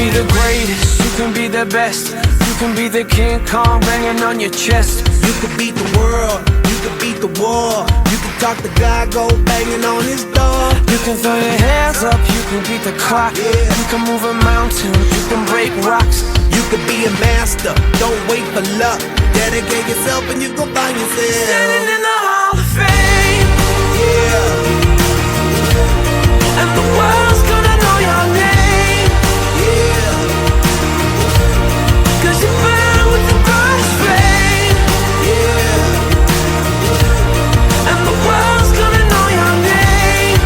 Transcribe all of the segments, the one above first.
be the greatest, you can be the best. You can be the King Kong banging on your chest. You could beat the world, you could beat the war. You can talk to God, go banging on his door. You can throw your hands up, you can beat the clock. You can move a mountain, you can break rocks. You could be a master, don't wait for luck. Dedicate yourself and you gon' find yourself Standing in the Hall of Fame. Yeah, And the world's gonna know your name. yeah, 'Cause you burn with the brightest flame. yeah, And the world's gonna know your name.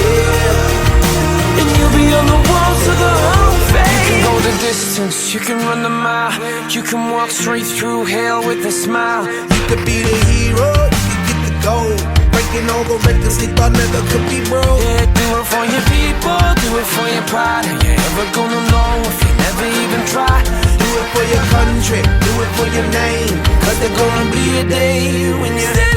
yeah. And you'll be on the walls of the Hall of Fame. You can go the distance, you can run the mile. You can walk straight through hell with a smile. You could be the hero, you could get the gold. Breaking all the records they thought never could be broke. Yeah, do it for your people, do it for your pride. Are you ever gonna know if you never even try? Do it for your country, do it for your name. 'Cause there's gonna be a day when you're